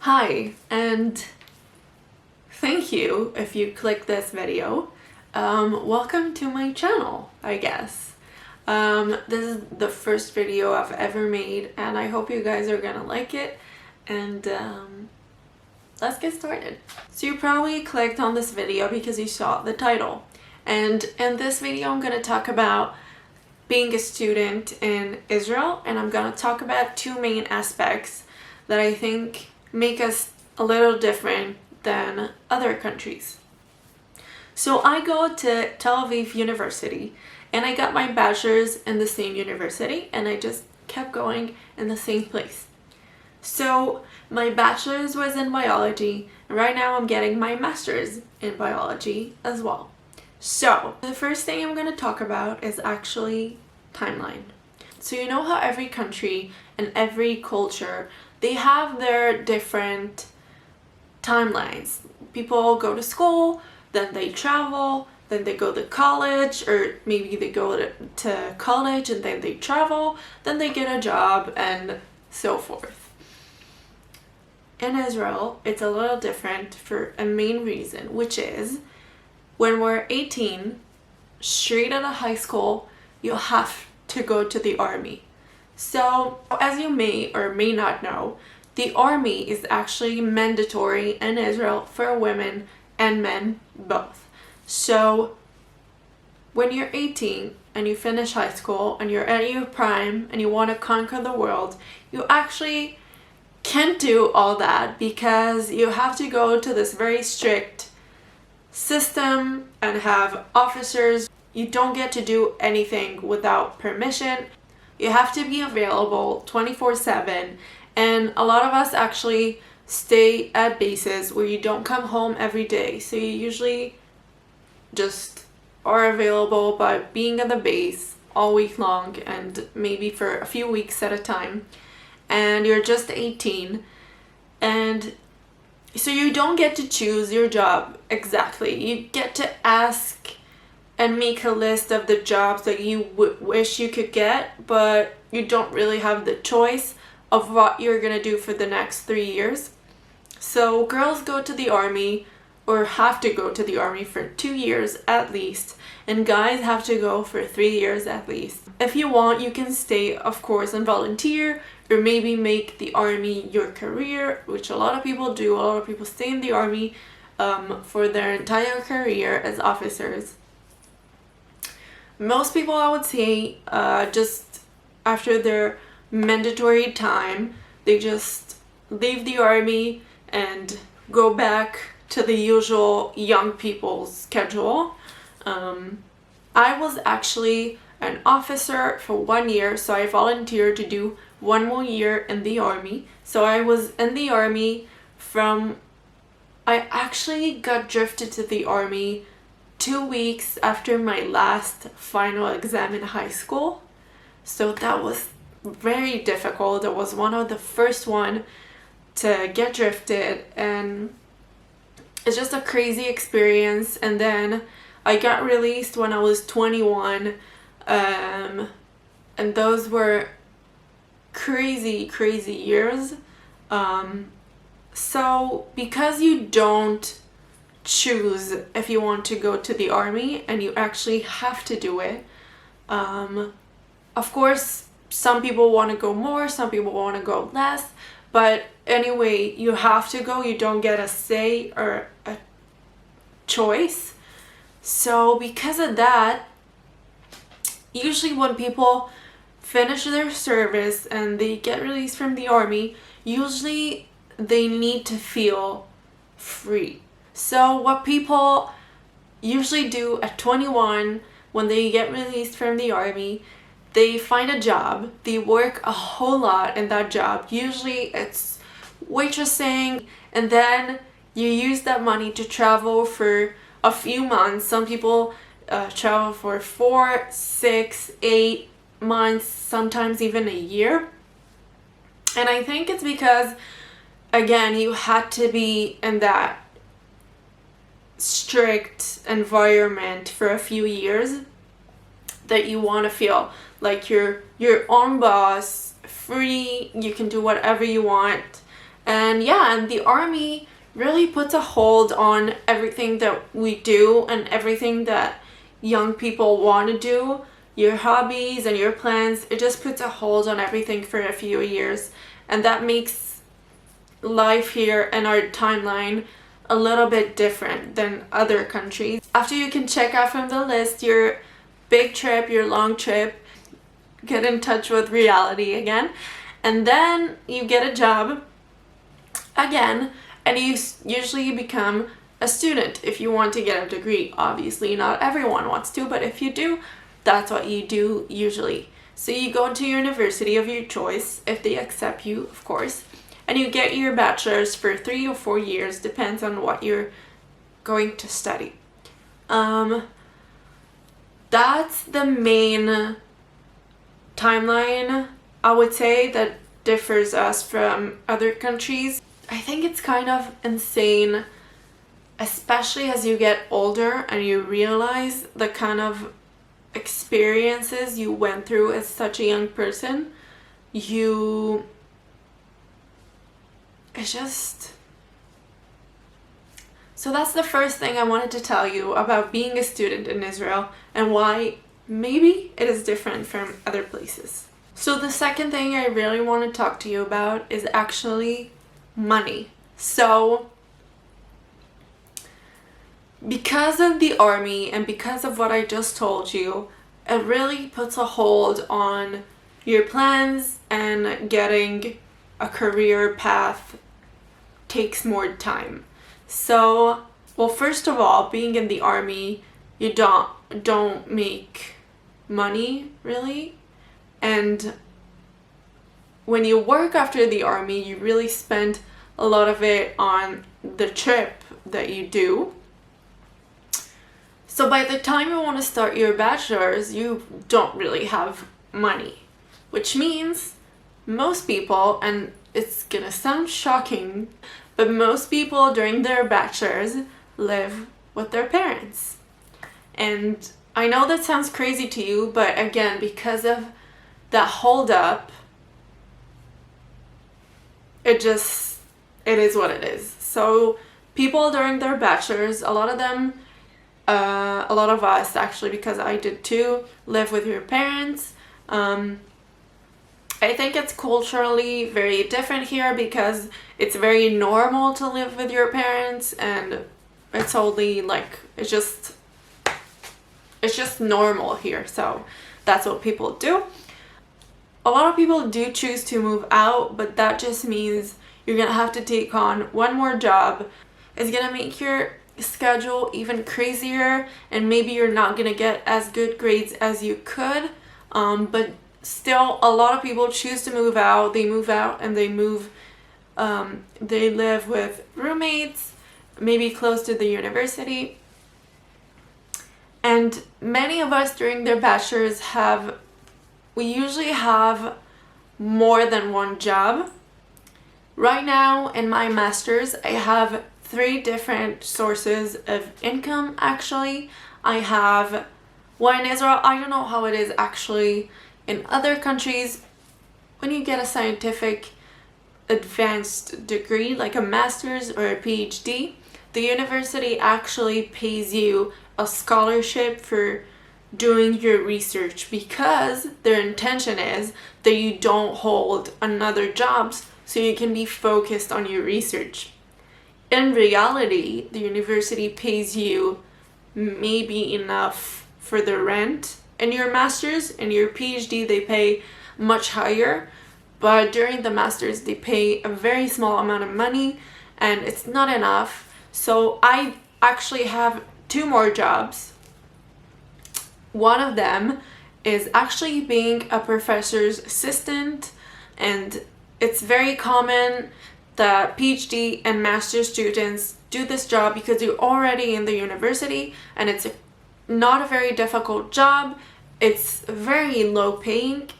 Hi, and thank you if you click this video. Welcome to my channel, I guess. This is the first video I've ever made, and I hope you guys are gonna like it, and let's get started. So you probably clicked on this video because you saw the title, and in this video I'm gonna talk about being a student in Israel, and I'm gonna talk about two main aspects that I think make us a little different than other countries. So I go to Tel Aviv University, and I got my bachelor's in the same university, and I just kept going in the same place. So my bachelor's was in biology, and right now I'm getting my master's in biology as well. So the first thing I'm going to talk about is actually timeline. So you know how every country and every culture, they have their different timelines. People go to school, then they travel, then they go to college, or maybe they go to college and then they travel, then they get a job, and so forth. In Israel, it's a little different for a main reason, which is when we're 18, straight out of high school, you have to go to the army. So, as you may or may not know, the army is actually mandatory in Israel for women and men both. So, when you're 18 and you finish high school and you're at your prime and you want to conquer the world, you actually can't do all that because you have to go to this very strict system and have officers. You don't get to do anything without permission. You have to be available 24/7, and a lot of us actually stay at bases where you don't come home every day. So you usually just are available by being at the base all week long and maybe for a few weeks at a time. And you're just 18, and so you don't get to choose your job exactly. You get to ask and make a list of the jobs that you wish you could get, but you don't really have the choice of what you're gonna do for the next 3 years. So girls go to the army, or have to go to the army for 2 years at least, and guys have to go for 3 years at least. If you want, you can stay, of course, and volunteer, or maybe make the army your career, which a lot of people do. A lot of people stay in the army for their entire career as officers. Most people, I would say, just after their mandatory time, they just leave the army and go back to the usual young people's schedule. I was actually an officer for 1 year, so I volunteered to do 1 more year in the army. So I was in the army I actually got drafted to the army 2 weeks after my last final exam in high school. So that was very difficult. I was one of the first one to get drafted, and it's just a crazy experience. And then I got released when I was 21, and those were crazy years. So because you don't choose if you want to go to the army and you actually have to do it, of course some people want to go more, some people want to go less, but anyway, you have to go. You don't get a say or a choice. So because of that, usually when people finish their service and they get released from the army, usually they need to feel free. So what people usually do at 21, when they get released from the army, they find a job. They work a whole lot in that job. Usually it's waitressing, and then you use that money to travel for a few months. Some people travel for 4, 6, 8 months, sometimes even a year. And I think it's because, again, you had to be in that strict environment for a few years that you want to feel like you're your own boss, free, you can do whatever you want, And yeah, and the army really puts a hold on everything that we do and everything that young people want to do, your hobbies and your plans. It just puts a hold on everything for a few years, and that makes life here and our timeline a little bit different than other countries. After you can check off from the list your big trip, your long trip, get in touch with reality again, and then you get a job again, and you usually become a student if you want to get a degree. Obviously, not everyone wants to, but if you do, that's what you do usually. So you go to university of your choice, if they accept you, of course, and you get your bachelor's for 3 or 4 years, depends on what you're going to study. That's the main timeline, I would say, that differs us from other countries. I think it's kind of insane, especially as you get older and you realize the kind of experiences you went through as such a young person. So that's the first thing I wanted to tell you about being a student in Israel and why maybe it is different from other places. So the second thing I really want to talk to you about is actually money. So because of the army and because of what I just told you, it really puts a hold on your plans, and getting a career path takes more time. So, well, first of all, being in the army, you don't make money really, and when you work after the army, you really spend a lot of it on the trip that you do. So by the time you want to start your bachelor's, you don't really have money, which means most people, and it's gonna sound shocking, but most people during their bachelor's live with their parents. And I know that sounds crazy to you, but again, because of that hold up, it is what it is. So people during their bachelor's, a lot of them, a lot of us actually, because I did too, live with your parents. I think it's culturally very different here because it's very normal to live with your parents, and it's only like, it's just normal here. So that's what people do. A lot of people do choose to move out, but that just means you're gonna have to take on one more job. It's gonna make your schedule even crazier, and maybe you're not gonna get as good grades as you could, but still a lot of people choose to move out. They move out and they live with roommates, maybe close to the university. And many of us during their bachelor's we usually have more than one job. Right now in my master's, I have 3 different sources of income actually. I have one in Israel. I don't know how it is actually in other countries. When you get a scientific advanced degree like a master's or a PhD, the university actually pays you a scholarship for doing your research, because their intention is that you don't hold another jobs so you can be focused on your research. In reality, the university pays you maybe enough for the rent. In your master's and your PhD, they pay much higher, but during the master's, they pay a very small amount of money, and it's not enough. So I actually have 2 more jobs. One of them is actually being a professor's assistant, and it's very common that PhD and master's students do this job because you're already in the university, and it's not a very difficult job. It's very low paying,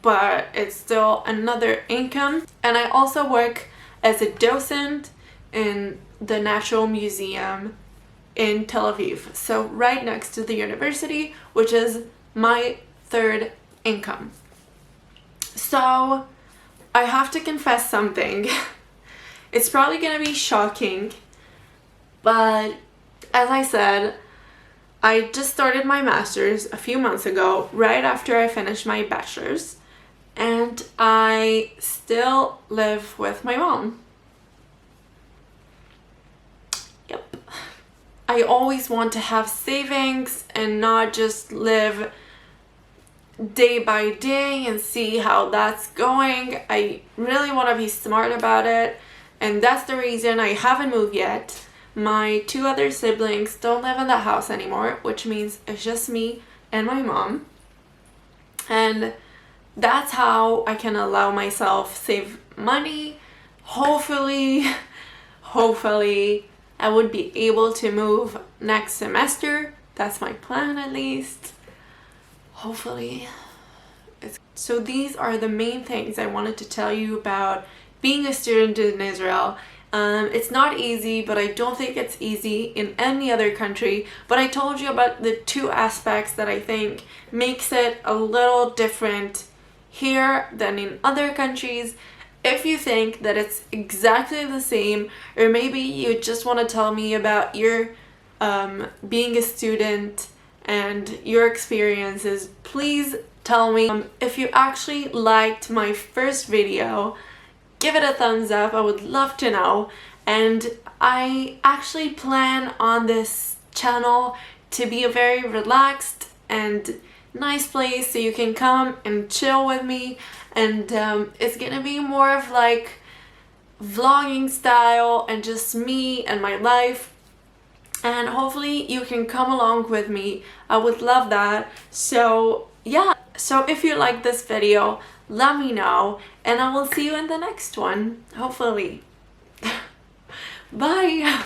but it's still another income. And I also work as a docent in the Natural Museum in Tel Aviv, so right next to the university, which is my 3rd income. So I have to confess something. It's probably gonna be shocking, but as I said, I just started my master's a few months ago, right after I finished my bachelor's, and I still live with my mom. Yep. I always want to have savings and not just live day by day and see how that's going. I really want to be smart about it, and that's the reason I haven't moved yet. My 2 other siblings don't live in the house anymore, which means it's just me and my mom. And that's how I can allow myself save money. Hopefully I would be able to move next semester. That's my plan, at least. Hopefully. So these are the main things I wanted to tell you about being a student in Israel. It's not easy, but I don't think it's easy in any other country. But I told you about the 2 aspects that I think makes it a little different here than in other countries. If you think that it's exactly the same, or maybe you just want to tell me about your being a student and your experiences, please tell me. If you actually liked my first video, give it a thumbs up. I would love to know. And I actually plan on this channel to be a very relaxed and nice place, so you can come and chill with me. And it's gonna be more of like vlogging style and just me and my life. And hopefully you can come along with me. I would love that. So yeah. So if you like this video, let me know, and I will see you in the next one, hopefully. Bye!